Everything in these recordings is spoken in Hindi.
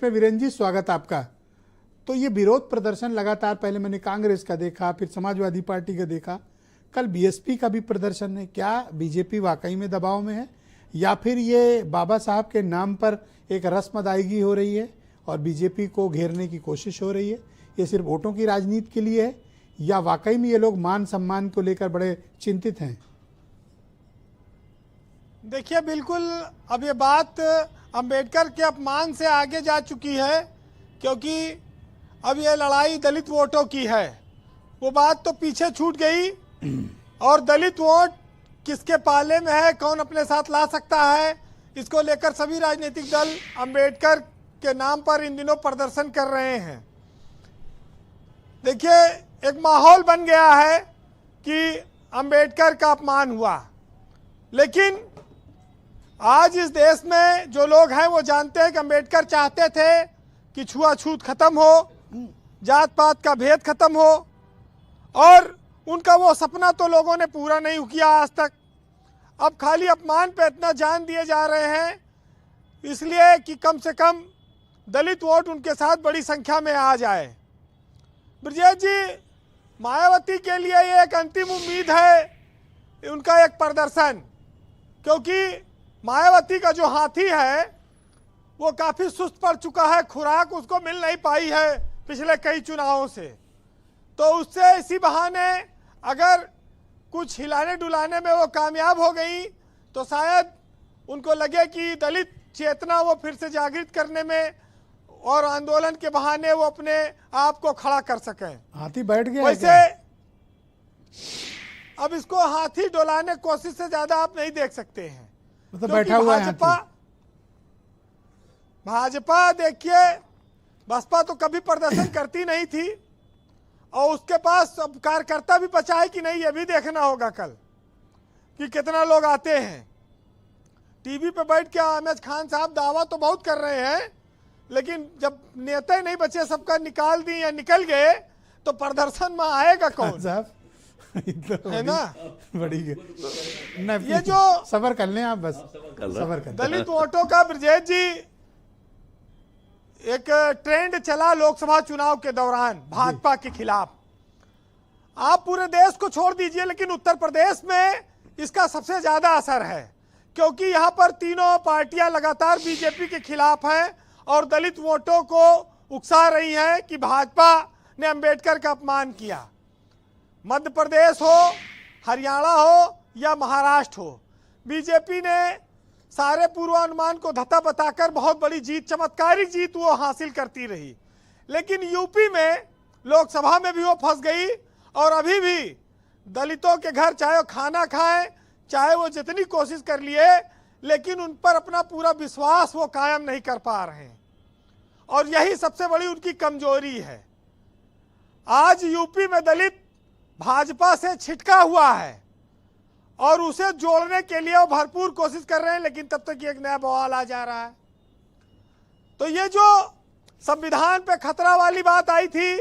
में वीरेंद्र जी, स्वागत आपका। तो ये विरोध प्रदर्शन लगातार, पहले मैंने कांग्रेस का देखा, फिर समाजवादी पार्टी का देखा, कल बीएसपी का भी प्रदर्शन है। क्या बीजेपी वाकई में दबाव में है, या फिर ये बाबा साहब के नाम पर एक रस्म अदायगी हो रही है और बीजेपी को घेरने की कोशिश हो रही है? ये सिर्फ वोटों की राजनीति के लिए है, या वाकई में ये लोग मान सम्मान को लेकर बड़े चिंतित हैं? देखिए, बिल्कुल अब ये बात अंबेडकर के अपमान से आगे जा चुकी है, क्योंकि अब ये लड़ाई दलित वोटों की है। वो बात तो पीछे छूट गई, और दलित वोट किसके पाले में है, कौन अपने साथ ला सकता है, इसको लेकर सभी राजनीतिक दल अंबेडकर के नाम पर इन दिनों प्रदर्शन कर रहे हैं। देखिए, एक माहौल बन गया है कि अंबेडकर का अपमान हुआ, लेकिन आज इस देश में जो लोग हैं वो जानते हैं कि अंबेडकर चाहते थे कि छुआछूत खत्म हो, जात पात का भेद खत्म हो, और उनका वो सपना तो लोगों ने पूरा नहीं किया आज तक। अब खाली अपमान पे इतना जान दिए जा रहे हैं, इसलिए कि कम से कम दलित वोट उनके साथ बड़ी संख्या में आ जाए। ब्रजेश जी, मायावती के लिए ये एक अंतिम उम्मीद है उनका एक प्रदर्शन, क्योंकि मायावती का जो हाथी है वो काफ़ी सुस्त पड़ चुका है, खुराक उसको मिल नहीं पाई है पिछले कई चुनावों से। तो उससे इसी बहाने अगर कुछ हिलाने डुलाने में वो कामयाब हो गई तो शायद उनको लगे कि दलित चेतना वो फिर से जागृत करने में और आंदोलन के बहाने वो अपने आप को खड़ा कर सकें। हाथी बैठ गया वैसे अब इसको हाथी डुलाने कोशिश से ज्यादा आप नहीं देख सकते हैं, तो बैठा हुआ है भाजपा देखिए, बसपा तो कभी प्रदर्शन करती नहीं थी, और उसके पास अब कार्यकर्ता भी बचा है कि नहीं, ये भी देखना होगा कल कि कितना लोग आते हैं। टीवी पे बैठ के अहमद खान साहब दावा तो बहुत कर रहे हैं, लेकिन जब नेता ही नहीं बचे, सबका निकाल दी या निकल गए, तो प्रदर्शन में आएगा कौन साहब? है ना? बड़ी ये जो सबर कर लें आप, बस सबर कर। दलित वोटों का ब्रजेश जी एक ट्रेंड चला लोकसभा चुनाव के दौरान भाजपा के खिलाफ। आप पूरे देश को छोड़ दीजिए, लेकिन उत्तर प्रदेश में इसका सबसे ज्यादा असर है, क्योंकि यहां पर तीनों पार्टियां लगातार बीजेपी के खिलाफ हैं और दलित वोटों को उकसा रही हैं कि भाजपा ने अंबेडकर का अपमान किया। मध्य प्रदेश हो, हरियाणा हो या महाराष्ट्र हो, बीजेपी ने सारे पूर्वानुमान को धता बताकर बहुत बड़ी जीत, चमत्कारिक जीत वो हासिल करती रही। लेकिन यूपी में लोकसभा में भी वो फंस गई, और अभी भी दलितों के घर चाहे वो खाना खाएं, चाहे वो जितनी कोशिश कर लिए, लेकिन उन पर अपना पूरा विश्वास वो कायम नहीं कर पा रहे हैं, और यही सबसे बड़ी उनकी कमजोरी है। आज यूपी में दलित भाजपा से छिटका हुआ है और उसे जोड़ने के लिए वो भरपूर कोशिश कर रहे हैं, लेकिन तब तक एक नया बवाल आ जा रहा है। तो ये जो संविधान पे खतरा वाली बात आई थी,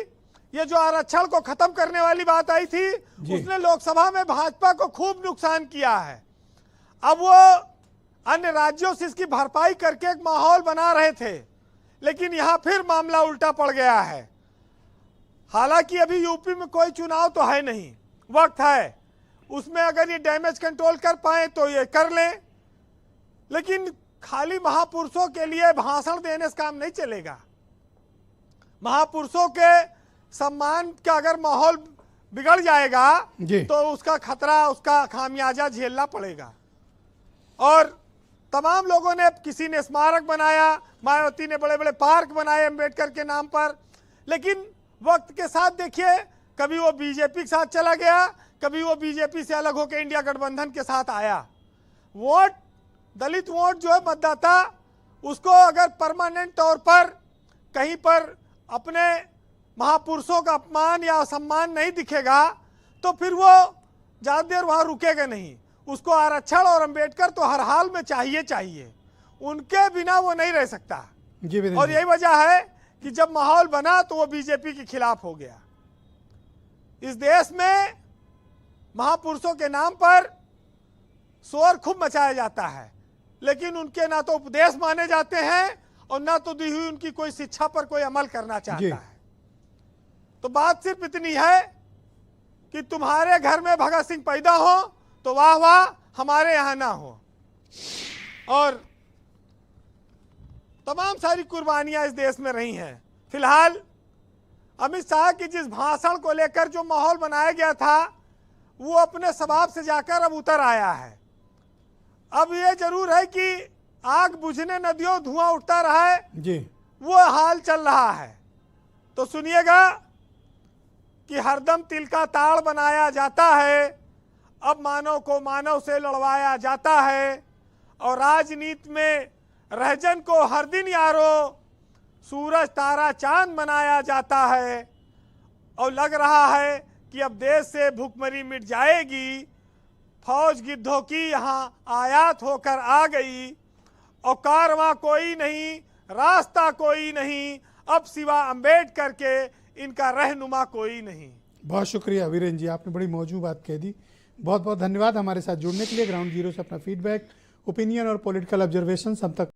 ये जो आरक्षण को खत्म करने वाली बात आई थी, उसने लोकसभा में भाजपा को खूब नुकसान किया है। अब वो अन्य राज्यों से इसकी भरपाई करके एक माहौल बना रहे थे, लेकिन यहां फिर मामला उल्टा पड़ गया है। हालांकि अभी यूपी में कोई चुनाव तो है नहीं, वक्त है, उसमें अगर ये डैमेज कंट्रोल कर पाए तो ये कर लें, लेकिन खाली महापुरुषों के लिए भाषण देने से काम नहीं चलेगा। महापुरुषों के सम्मान का अगर माहौल बिगड़ जाएगा तो उसका खतरा, उसका खामियाजा झेलना पड़ेगा। और तमाम लोगों ने, किसी ने स्मारक बनाया, मायावती ने बड़े बड़े पार्क बनाए अंबेडकर के नाम पर, लेकिन वक्त के साथ देखिए, कभी वो बीजेपी के साथ चला गया, कभी वो बीजेपी से अलग होकर इंडिया गठबंधन के साथ आया। वोट, दलित वोट जो है मतदाता, उसको अगर परमानेंट तौर पर कहीं पर अपने महापुरुषों का अपमान या असम्मान नहीं दिखेगा, तो फिर वो ज़्यादा देर वहाँ रुकेगा नहीं। उसको आरक्षण और अंबेडकर तो हर हाल में चाहिए, उनके बिना वो नहीं रह सकता। और यही वजह है कि जब माहौल बना तो वो बीजेपी के खिलाफ हो गया। इस देश में महापुरुषों के नाम पर शोर खूब मचाया जाता है, लेकिन उनके ना तो उपदेश माने जाते हैं और ना तो दी हुई उनकी कोई शिक्षा पर कोई अमल करना जी। चाहता है। तो बात सिर्फ इतनी है कि तुम्हारे घर में भगत सिंह पैदा हो तो वाह वाह, हमारे यहां ना हो। और तमाम सारी कुर्बानियां इस देश में रही हैं। फिलहाल अमित शाह की जिस भाषण को लेकर जो माहौल बनाया गया था वो अपने स्वभाव से जाकर अब उतर आया है। अब ये जरूर है कि आग बुझने नदियों धुआं उठता रहा है, जी, वो हाल चल रहा है। तो सुनिएगा कि हरदम तिल का ताड़ बनाया जाता है, अब मानव को मानव से लड़वाया जाता है, और राजनीति में रहजन को हर दिन यारो सूरज तारा चांद बनाया जाता है। और लग रहा है कि अब देश से भूखमरी मिट जाएगी। फौज गिद्धों की यहाँ आयात होकर आ गई, और कारवां कोई नहीं, रास्ता कोई नहीं, अब सिवा अम्बेडकर के इनका रहनुमा कोई नहीं। बहुत शुक्रिया वीरेंद्र जी, आपने बड़ी मौजूद बात कह दी। बहुत बहुत धन्यवाद हमारे साथ जुड़ने के लिए। ग्राउंड जीरो से अपना फीडबैक, ओपिनियन और पॉलिटिकल ऑब्जर्वेशन हम तक